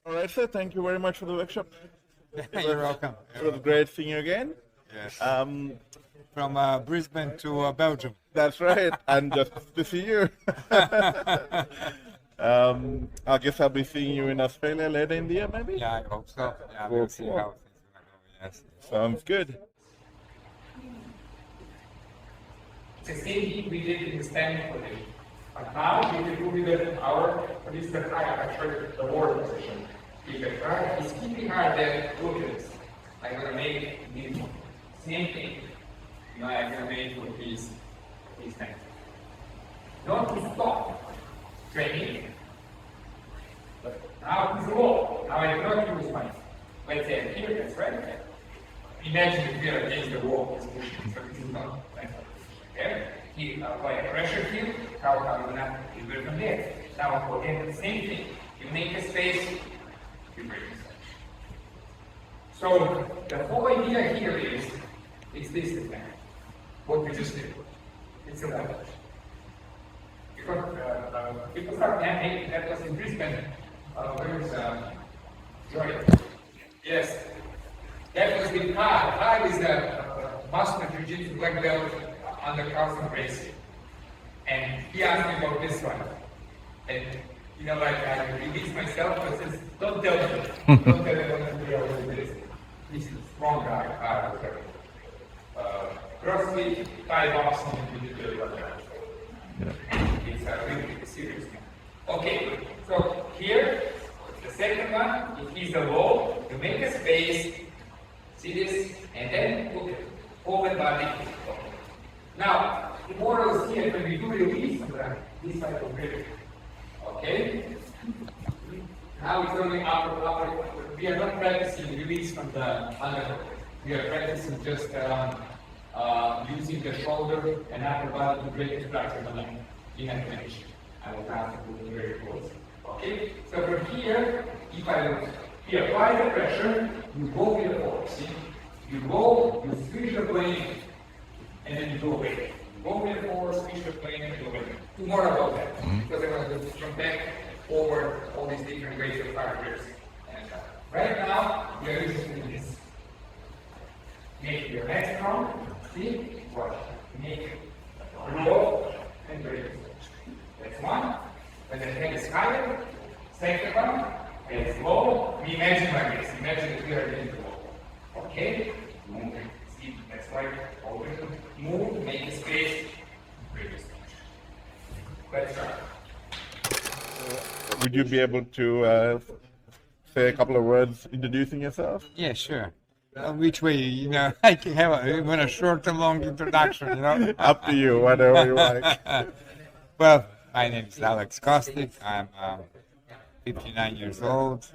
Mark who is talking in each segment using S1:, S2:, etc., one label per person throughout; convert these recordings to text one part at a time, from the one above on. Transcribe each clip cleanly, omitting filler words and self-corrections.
S1: All right, sir. Thank you very much for the workshop.
S2: You're welcome.
S1: It was great seeing you again.
S2: Yes. From Brisbane to Belgium.
S1: That's right, and just to see you. I guess I'll be seeing you in Australia later in the year, maybe?
S2: Yeah, I hope so. Yeah, we'll see how things are going. Yes.
S1: Sounds good.
S3: The same we did in the standing position. But now we will do with our, what is the higher, actually the lower position. If the card is keeping hard, then Ludens. I'm going to make the same thing. I'm going to make with these things. Not to stop training, but now it's low. Now I do not use my, let's say, appearance, right? Imagine if we are against the wall, so this is not like that. Okay? You apply a pressure here, how you not you go from there. Now again the same thing. You make a space, you break the space. So the whole idea here is it's this thing. What we just did. It's a leverage. Because people start camping, that was in Brisbane. Where was Joey? Yes. That was with Kai. Kai is a master jiu-jitsu black belt under Carlson racing. And he asked me about this one. And I released myself, but says, don't tell me. Don't tell me what to do. He's a strong guy. CrossFit, Thai boxing, and jiu-jitsu like that. It's a really serious one. Okay, so here, the second one, if he's a low, you make a space, see this, and then put it, hold the body. Now, the moral is here, when we do release, this type of grip. Okay? Now it's only upper. We are not practicing release from the underhook. We are practicing just using the shoulder and upper body to break the structure of the leg in a finish. I will have to put it very close. Okay? So from here, if I look, here, apply the pressure, you go with the force. See? You go, you switch the plane, and then you go away. You go with the force, switch the plane, and go away. Do more about that. Because I want to go from back, forward, all these different ways of factors. Right now, we are using this. Make your legs strong. See? Watch. Make low and raise. That's one. When the head is higher, second one, head is low. We imagine like this. Imagine that we are in the wall. Okay? Move. See, that's right. Always move, make a space, break the space. Let's start.
S1: Would you be able to say a couple of words introducing yourself?
S2: Yeah, sure. Which way, I can have even a short and long introduction,
S1: Up to you, whatever you like.
S2: Well, my name is Alex Kostik. I'm 59 years old,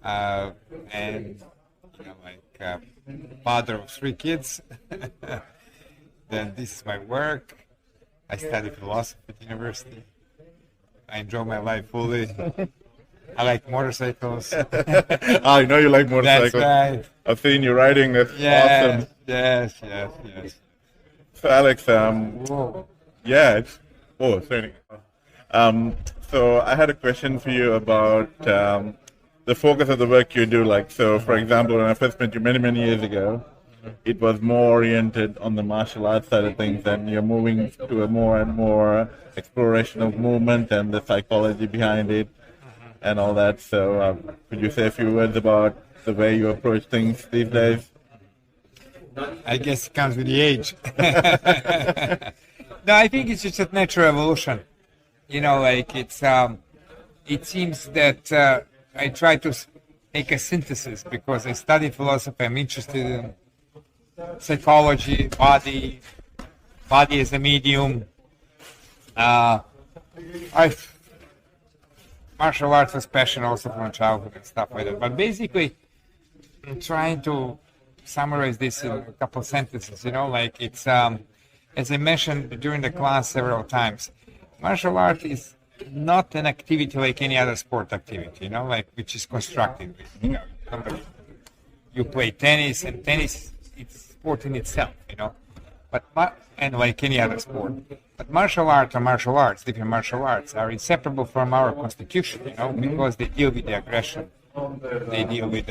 S2: and father of 3 kids. Then this is my work. I study philosophy at university. I enjoy my life fully. I like motorcycles.
S1: I know you like motorcycles.
S2: That's right.
S1: I've seen you riding. That's awesome.
S2: Yes.
S1: So Alex,
S2: Whoa.
S1: yeah. Sorry. So I had a question for you about the focus of the work you do. Like, so for example, when I first met you many years ago, it was more oriented on the martial arts side of things, and you're moving to a more and more exploration of movement and the psychology behind it and all that. So could you say a few words about the way you approach things these days?
S2: I guess it comes with the age. No, I think it's just a natural evolution. It seems that I try to make a synthesis because I study philosophy. I'm interested in psychology, body as a medium. Martial arts was passion also from childhood and stuff like that. But basically, I'm trying to summarize this in a couple of sentences. It's as I mentioned during the class several times, martial art is not an activity like any other sport activity, which is constructed. You play tennis, and tennis it's sport in itself, and like any other sport. But martial arts different martial arts, are inseparable from our constitution, because they deal with the aggression They deal with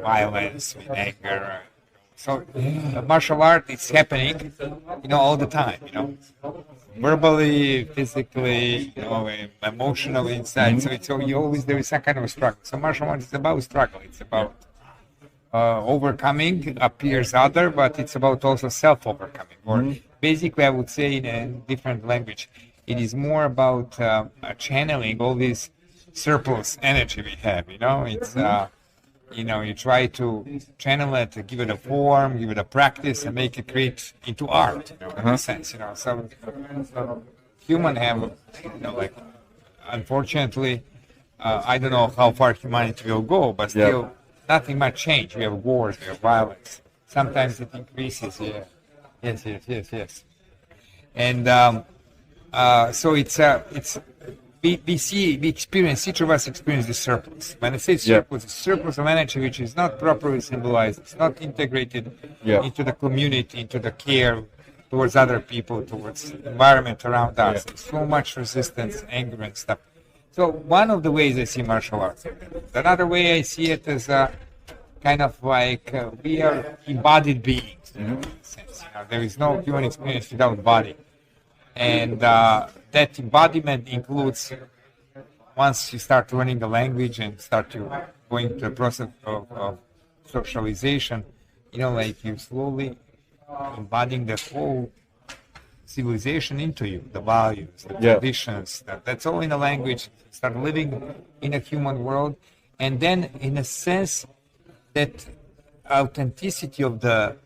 S2: violence, with anger. So martial art is happening, all the time. Verbally, physically, emotionally inside. So you always there is some kind of a struggle. So martial art is about struggle. It's about overcoming appears other, but it's about also self-overcoming. Or basically, I would say in a different language, it is more about channeling all this surplus energy we have. It's you try to channel it, give it a form, give it a practice, and make it create into art. In a sense. So human have, unfortunately, I don't know how far humanity will go, but still. Nothing much change. We have wars, we have violence. Sometimes it increases. Yeah. Yes. And so it's we experience, each of us experience the surplus. When I say surplus, it's surplus of energy which is not properly symbolized. It's not integrated into the community, into the care towards other people, towards the environment around us. There's so much resistance, anger, and stuff. So one of the ways I see martial arts. Another way I see it is kind of like we are embodied beings. In a sense. There is no human experience without body. And that embodiment includes, once you start learning the language and start to going through the process of socialization, you slowly embodying the whole civilization into you, the values, the traditions, that's all in the language. Start living in a human world, and then in a sense that authenticity of the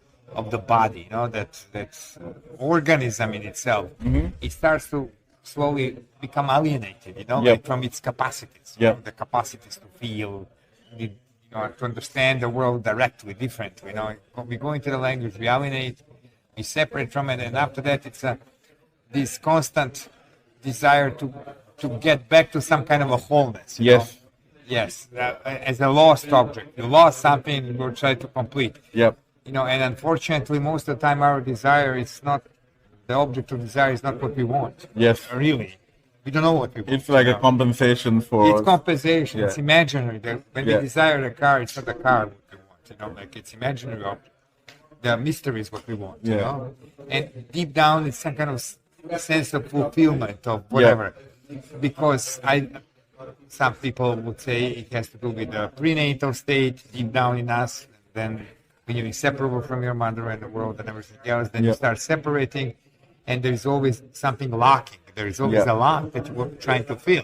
S2: body, that organism in itself, it starts to slowly become alienated, from its capacities, the capacities to feel, to understand the world directly, differently. We go into the language, we alienate, we separate from it, and after that it's this constant desire to get back to some kind of a wholeness. Yes, as a lost object. You lost something, you're trying to complete. And unfortunately, most of the time our desire is not, the object of desire is not what we want. Really. We don't know what we want.
S1: It's like a compensation for...
S2: It's compensation. It's imaginary. When we desire a car, it's not the car what we want. It's imaginary object. The mystery is what we want, And deep down, it's some kind of sense of fulfillment of whatever. Because some people would say it has to do with the prenatal state deep down in us. Then when you're inseparable from your mother and the world and everything else, then you start separating, and there's always something lacking. There is always a lack that you're trying to fill.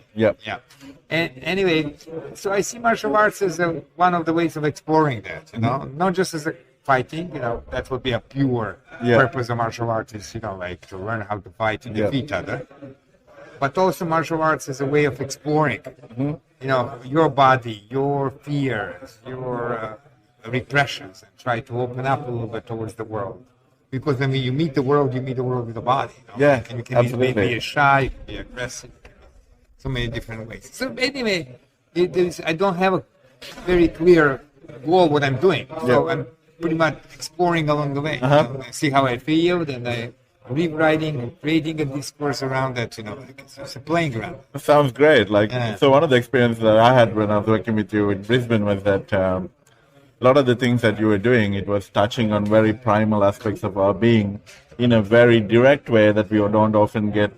S2: And anyway, so I see martial arts as one of the ways of exploring that, not just as a fighting, that would be a pure purpose of martial arts is, like to learn how to fight and defeat other. But also martial arts is a way of exploring, your body, your fears, your repressions, and try to open up a little bit towards the world. Because when you meet the world with the body. And you can be shy, you can be aggressive, so many different ways. So anyway, I don't have a very clear goal what I'm doing. So I'm pretty much exploring along the way. I see how I feel, then I rewriting and creating a discourse around that, it's a playing ground.
S1: That sounds great. So one of the experiences that I had when I was working with you in Brisbane was that a lot of the things that you were doing, it was touching on very primal aspects of our being in a very direct way that we don't often get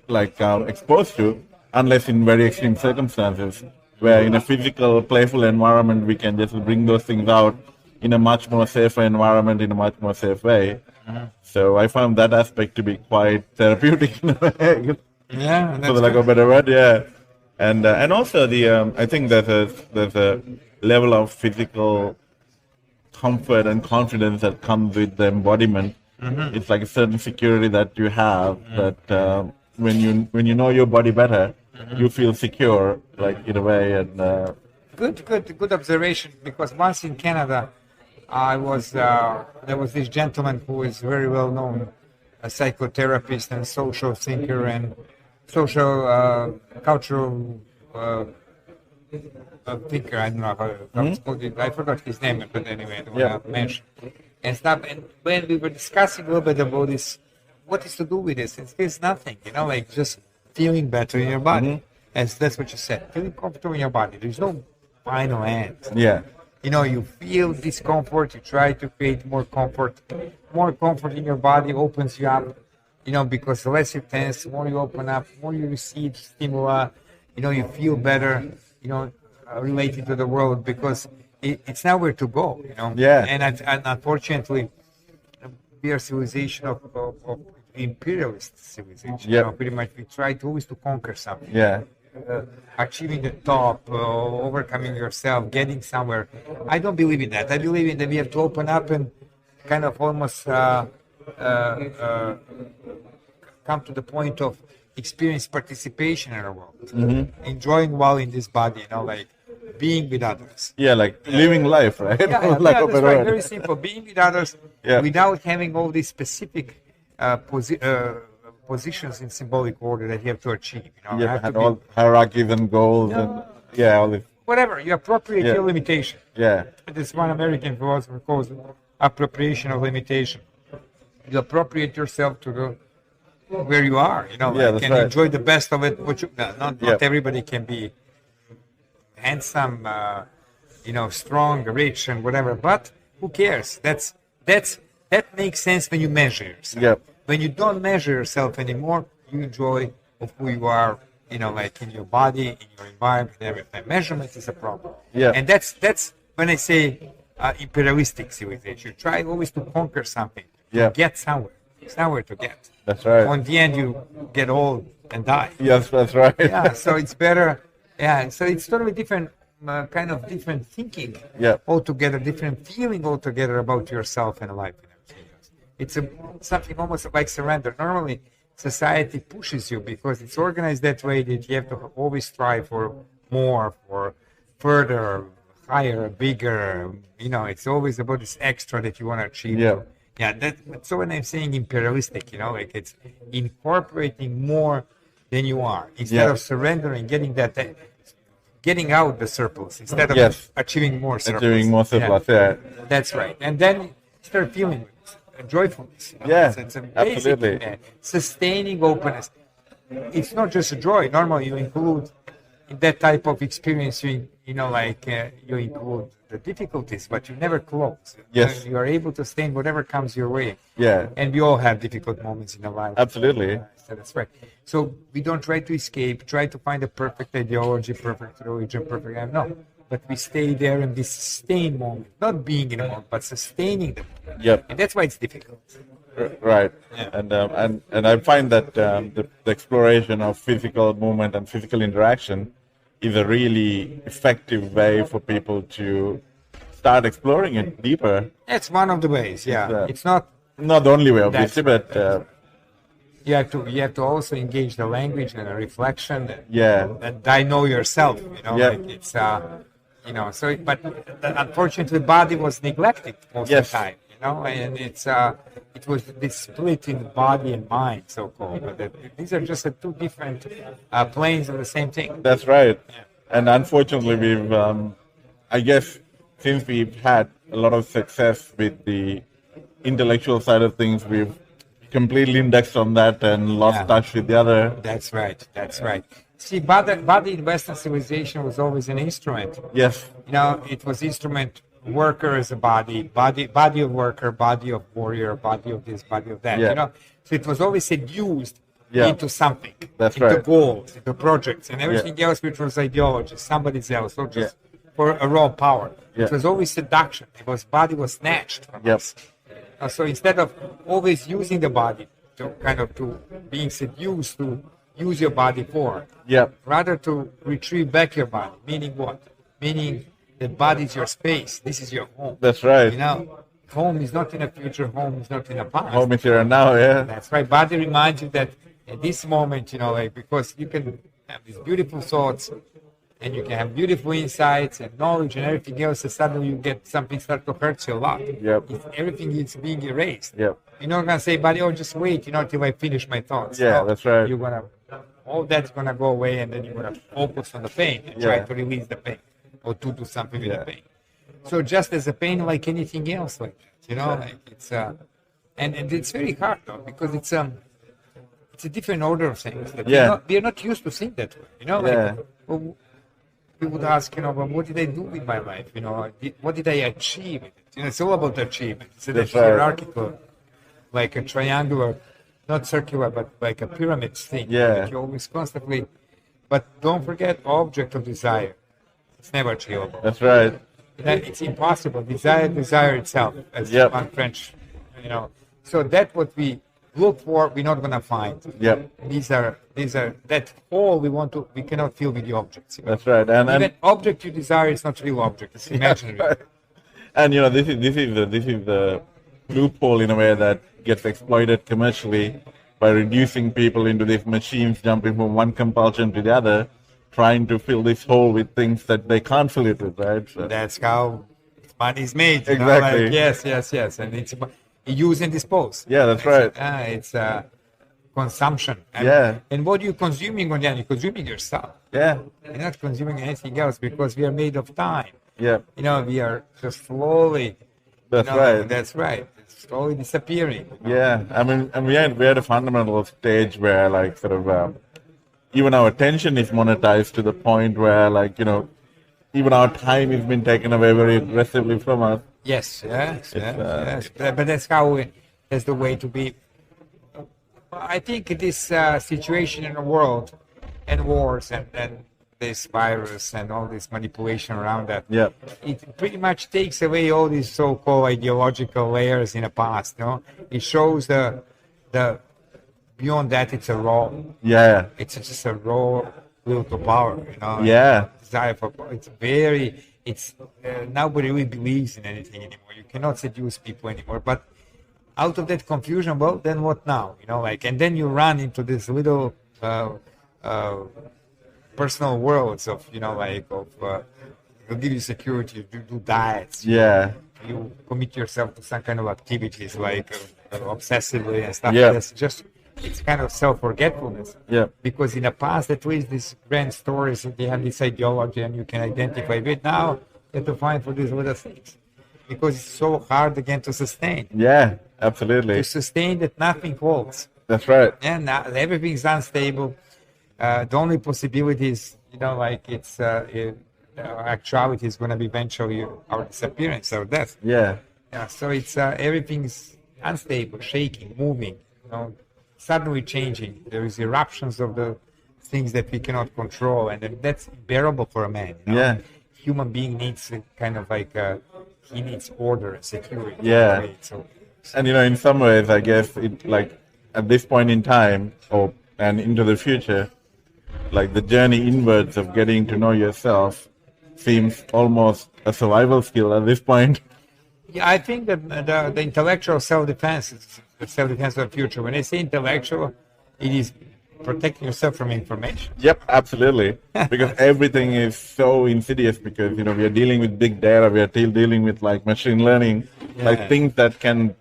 S1: exposed to unless in very extreme circumstances, where in a physical, playful environment, we can just bring those things out in a much more safer environment, in a much more safe way. So I found that aspect to be quite therapeutic in a way. For the lack of a better word, And also I think there's a level of physical comfort and confidence that comes with the embodiment. It's like a certain security that you have that when you know your body better, you feel secure, in a way. And
S2: good observation. Because once in Canada, there was this gentleman who is very well known, a psychotherapist and social thinker and social cultural thinker. I don't know how it's called. I forgot his name, but anyway, I don't want to mention and stuff. And when we were discussing a little bit about this, what is to do with this? It's nothing, just feeling better in your body. as that's what you said, feeling comfortable in your body. There's no final end.
S1: Yeah.
S2: You know, you feel discomfort, you try to create more comfort. More comfort in your body opens you up, you know, because the less you tense, the more you open up, more you receive stimuli, you know, you feel better, you know, related to the world, because it's nowhere to go, you know.
S1: Yeah.
S2: And unfortunately, we are a civilization of imperialist civilization.
S1: Yeah.
S2: You know, pretty much we try to always to conquer something.
S1: Yeah.
S2: Achieving the top, overcoming yourself, getting somewhere. I don't believe in that. I believe in that we have to open up and kind of almost come to the point of experience participation in our world, enjoying while in this body, you know, like being with others.
S1: Yeah, like living life, right?
S2: Yeah,
S1: Like
S2: that's
S1: open
S2: right.
S1: road.
S2: Very simple. Being with others without having all these specific positions in symbolic order that you have to achieve. You know,
S1: Yeah,
S2: have to
S1: and
S2: be-
S1: all hierarchies and goals and all this.
S2: whatever you appropriate your limitation.
S1: Yeah.
S2: This one American philosopher calls it appropriation of limitation. You appropriate yourself to the where you are, you know, like,
S1: that's
S2: and
S1: right.
S2: enjoy the best of it. What you not everybody can be handsome, you know, strong, rich, and whatever. But who cares? That makes sense when you measure yourself.
S1: Yep.
S2: When you don't measure yourself anymore, you enjoy of who you are, you know, like in your body, in your environment, everything. Measurement is a problem.
S1: Yeah.
S2: And that's when I say imperialistic civilization. You try always to conquer something,
S1: Yeah.
S2: to get somewhere. It's nowhere to get.
S1: That's right.
S2: On the end, you get old and die.
S1: Yes, that's right.
S2: Yeah, so it's better. Yeah, so it's totally different, kind of different thinking.
S1: Yeah.
S2: Altogether, different feeling altogether about yourself and life. It's something almost like surrender. Normally, society pushes you because it's organized that way that you have to always strive for more, for further, higher, bigger. You know, it's always about this extra that you want to achieve.
S1: Yeah.
S2: Yeah, so when I'm saying imperialistic, you know, like it's incorporating more than you are instead of surrendering, getting out the surplus instead of achieving more surplus.
S1: Achieving more surplus, yeah.
S2: That's right. And then you start feeling joyfulness. You know?
S1: Yeah,
S2: it's a basic
S1: absolutely.
S2: thing, sustaining openness. It's not just a joy. Normally, you include in that type of experience, you know, like you include the difficulties, but you never close.
S1: Yes.
S2: You are able to stay in whatever comes your way.
S1: Yeah.
S2: And we all have difficult moments in our life.
S1: Absolutely.
S2: So that's right. So we don't try to escape, try to find a perfect ideology, perfect religion, perfect. No. But we stay there and we sustain moment, not being in a moment, but sustaining the moment.
S1: Yep.
S2: And that's why it's difficult.
S1: Right.
S2: Yeah.
S1: And I find that the exploration of physical movement and physical interaction is a really effective way for people to start exploring it deeper.
S2: That's one of the ways. Yeah. It's not.
S1: Not the only way, obviously, but
S2: You have to also engage the language and the reflection. And I know yourself. You know, like it's you know. So, but unfortunately, the body was neglected most of the time. You know, and it was this split in body and mind, so called. But these are just two different planes of the same thing.
S1: That's right.
S2: Yeah.
S1: And unfortunately, we've I guess since we've had a lot of success with the intellectual side of things, we've completely indexed on that and lost touch with the other.
S2: That's right. That's right. See, body in Western civilization was always an instrument.
S1: Yes.
S2: You know, it was instrument. Worker as a body of worker, body of warrior, body of this, body of that.
S1: Yeah.
S2: You know, so it was always seduced into something.
S1: That's
S2: into
S1: right.
S2: goals, into projects, and everything else, which was ideology, somebody else, or just for a raw power.
S1: Yeah.
S2: It was always seduction. Because body was snatched from us. So instead of always using the body to being seduced to use your body for, rather to retrieve back your body. Meaning what? Meaning the body is your space. This is your home.
S1: That's right.
S2: You know, home is not in the future. Home is not in the past.
S1: Home is here and now,
S2: That's right. Body reminds you that at this moment, you know, like because you can have these beautiful thoughts, and you can have beautiful insights and knowledge and everything else, and suddenly you get something start to hurt you a lot. Everything is being erased. You're not gonna say, "Buddy, just wait, you know, till I finish my thoughts."
S1: That's right.
S2: You're gonna all that's gonna go away, and then you're gonna focus on the pain and try to release the pain or to do something with the pain. So just as a pain, like anything else, like that, you know, like it's and it's very hard though because it's it's a different order of things. That
S1: Yeah.
S2: we are not used to think that way. You know,
S1: Yeah.
S2: like we would ask, you know, well, what did I do with my life? You know, what did I achieve? You know, it's all about achievement. It's a
S1: That's right.
S2: hierarchical, like a triangular, not circular, but like a pyramid thing.
S1: Yeah.
S2: That you always constantly. But don't forget, object of desire. It's never achievable.
S1: That's right.
S2: It's impossible. Desire itself, as
S1: Yep.
S2: one French, you know. So that what we look for, we're not gonna find.
S1: Yep.
S2: These are that whole we cannot fill with the objects. You know?
S1: That's right. And
S2: Even object you desire is not real object. It's imaginary.
S1: and you know, this is the loophole in a way that gets exploited commercially by reducing people into these machines jumping from one compulsion to the other, trying to fill this hole with things that they can't fill it with, right? So,
S2: That's how money is made. You know?
S1: Exactly.
S2: Like, yes. And it's use and dispose.
S1: yeah, that's right.
S2: It's consumption. And,
S1: Yeah.
S2: And what you're consuming on that, you're consuming yourself.
S1: Yeah,
S2: You're not consuming anything else because we are made of time.
S1: yeah,
S2: You know, we are just slowly.
S1: that's
S2: you know,
S1: right.
S2: That's right. It's slowly disappearing.
S1: Yeah, I mean, and we had a fundamental stage where, like, sort of, even our attention is monetized to the point where, like, you know, even our time has been taken away very aggressively from us.
S2: Yes. But that's that's the way to be. I think this situation in the world and wars and this virus and all this manipulation around that,
S1: Yeah,
S2: it pretty much takes away all these so-called ideological layers in the past. You know, it shows the beyond that it's a raw.
S1: yeah,
S2: It's just a raw will to power. You know.
S1: yeah,
S2: Desire for power. It's nobody really believes in anything anymore. You cannot seduce people anymore. But out of that confusion, well, then what now? You know, like, and then you run into this little personal worlds of, you know, like will give you security. You do diets.
S1: yeah,
S2: You commit yourself to some kind of activities like obsessively and stuff.
S1: Yeah.
S2: That's just it's kind of self-forgetfulness.
S1: yeah,
S2: Because in the past, at least these grand stories, they have this ideology and you can identify with. Now, you have to find for these little things. Because it's so hard again to sustain.
S1: yeah, absolutely.
S2: To sustain that nothing holds.
S1: That's right.
S2: And now everything's unstable. The only possibility is, you know, like actuality is going to be eventually our disappearance, our death.
S1: Yeah,
S2: Yeah, so it's everything's unstable, shaking, moving, you know, suddenly changing. There is eruptions of the things that we cannot control, and then that's bearable for a man. You know?
S1: Yeah.
S2: Human being needs a kind of like he needs order and security.
S1: Yeah.
S2: Right? So
S1: and you know, in some ways, I guess it, like, at this point in time, and into the future, like, the journey inwards of getting to know yourself seems almost a survival skill at this point.
S2: yeah, I think that the intellectual self-defense is the self-defense of the future. When I say intellectual, it is protecting yourself from information.
S1: Yep, absolutely. Because everything is so insidious because, you know, we are dealing with big data, we are still dealing with, like, machine learning, like
S2: Yeah.
S1: things that can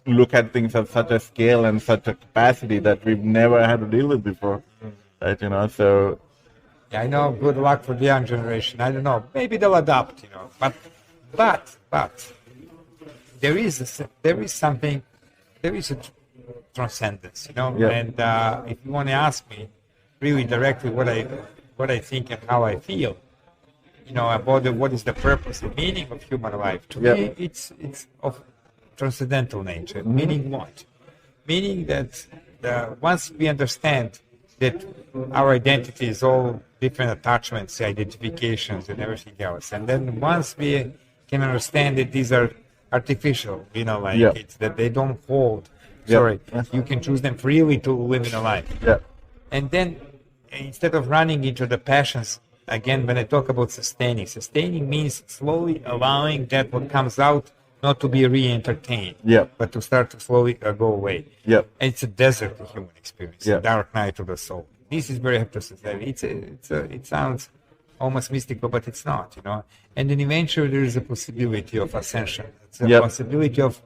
S1: look at things at such a scale and such a capacity that we've never had to deal with before. Right, you know, so
S2: Yeah, I know. Good luck for the young generation. I don't know. Maybe they'll adapt, you know. But there is something. There is a transcendence, you know.
S1: Yeah.
S2: And if you want to ask me, really directly, what I think and how I feel, you know, about what is the purpose, the meaning of human life. To
S1: Yeah.
S2: me, it's of transcendental nature. Meaning what? Meaning that once we understand that our identity is all different attachments, identifications, and everything else. And then once we can understand that these are artificial, you know, like
S1: Yeah.
S2: it's that they don't hold.
S1: Yeah.
S2: Sorry, you can choose them freely to live in a life.
S1: yeah,
S2: And then instead of running into the passions, again, when I talk about sustaining means slowly allowing that what comes out not to be re-entertained,
S1: Yeah.
S2: but to start to slowly go away.
S1: yeah,
S2: And it's a desert, the human experience,
S1: Yeah.
S2: a dark night of the soul. This is very hard to say. It sounds almost mystical, but it's not, you know. And then eventually there is a possibility of ascension. It's a
S1: Yep.
S2: possibility of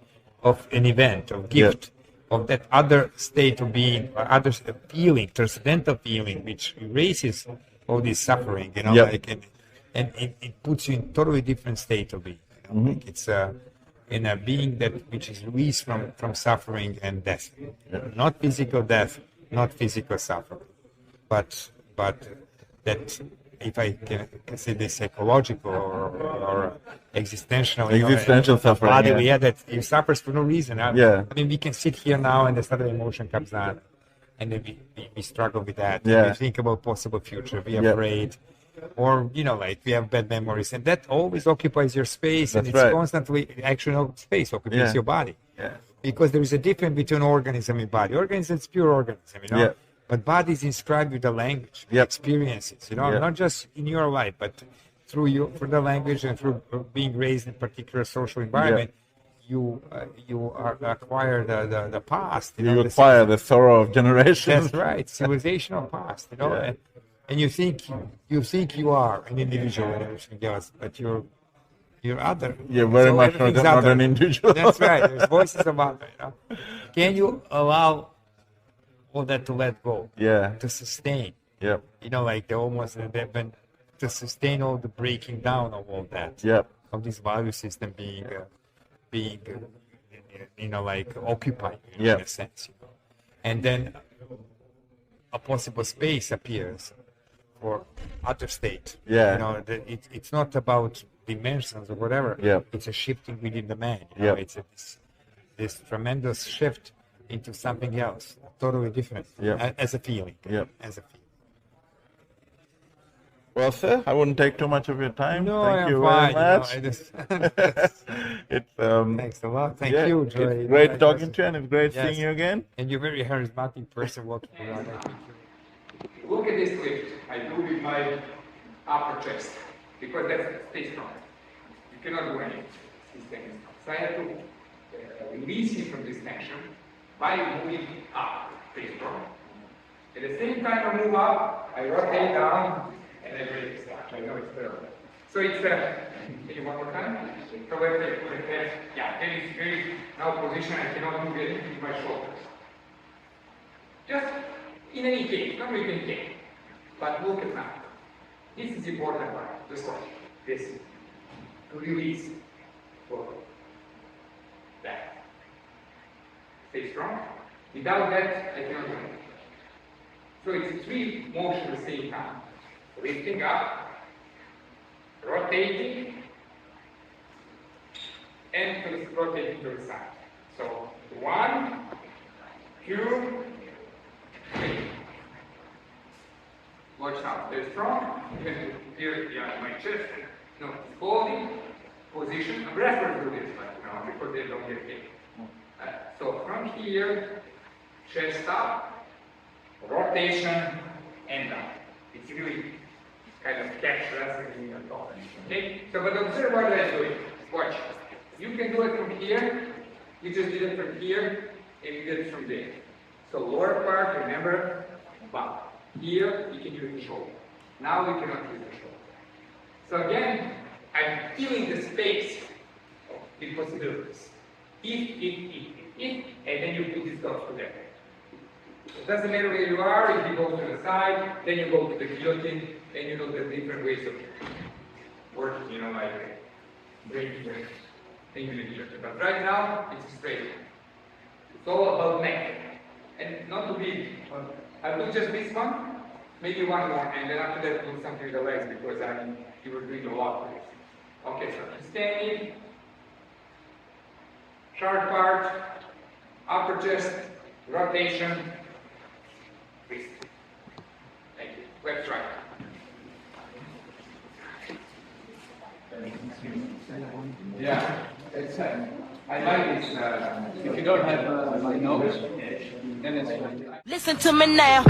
S2: an event, of gift, of that other state of being, or other feeling, transcendental feeling, which erases all this suffering, you know,
S1: Yep.
S2: like, and it puts you in totally different state of being. You know? Like it's in a being that which is released from suffering and death, not physical death, not physical suffering, but that if I can say this psychological or existential,
S1: Existential suffering,
S2: body,
S1: yeah.
S2: that it suffers for no reason. I mean, we can sit here now and the sudden emotion comes on, and then we struggle with that.
S1: Yeah.
S2: We think about possible future. We are afraid, or like we have bad memories, and that always occupies your space, and it's constantly actually space occupies your body.
S1: Yeah.
S2: Because there is a difference between organism and body. Organism is pure organism, But body is inscribed with the language, experiences, not just in your life, but through the language and through being raised in a particular social environment. You acquire the past.
S1: You acquire the sorrow of generations.
S2: That's right, civilizational past. And you think you are an individual and everything else, but you're other.
S1: You're very much not an individual.
S2: That's right. There's voices of other. Can you allow all that to let go?
S1: Yeah.
S2: To sustain.
S1: Yeah.
S2: Like the almost to sustain all the breaking down of all that.
S1: Yeah.
S2: Of this value system being like occupied in a sense. And then a possible space appears for other state.
S1: Yeah.
S2: It's not about dimensions or whatever.
S1: Yeah.
S2: It's a shifting within the man.
S1: Yeah.
S2: It's this tremendous shift into something else, totally different. As a feeling.
S1: Yeah.
S2: As a feeling.
S1: Well, sir, I wouldn't take too much of your time.
S2: No,
S1: Thank you
S2: fine,
S1: very much.
S2: It's thanks a lot. Thank you, Joey.
S1: It's great talking to you, and it's great seeing you again.
S2: And you're a very charismatic person walking around.
S3: Look at this lift. I do with my upper chest because that stays strong. You cannot do anything. So I have to release it from this tension by moving up. Stay strong. At the same time I move up, I rotate down and I break the start. I know it's terrible. So it's can you one more time? So there is very now position. I cannot move anything with my shoulders. Just in any case, not really in case. But look at now. This is the important part. Just watch this. To release. Forward. Back. Stay strong. Without that, I cannot do anything. So it's three motions at the same time. Lifting up, rotating, and rotating to the side. So 1, 2, 3. Watch out. They're strong. Even here, my chest. No, holding position. I'm referring to this, but because they don't get hit. So from here, chest up, rotation, and down. It's really kind of catch wrestling in your thought. Okay? So, but observe what I'm doing. Watch. You can do it from here. You just did it from here, and you did it from there. So lower part, remember, bow. Here, you can use the shoulder. Now we cannot use the shoulder. So again, I'm feeling the space with possibilities. If, and then you put this dots together. It doesn't matter where you are, if you go to the side, then you go to the guillotine, then you know the different ways of working, like breaking the thing with the guillotine. But right now, it's straight. It's all about neck. And not to be, I'll do just this one, maybe one more, and then after that, do something with the legs, because you were doing a lot with this. Okay, so standing, sharp part, upper chest, rotation, twist. Thank you. Left, right. Yeah, it's I like this. If you don't have my nose, then it's fine.
S4: Listen to me now.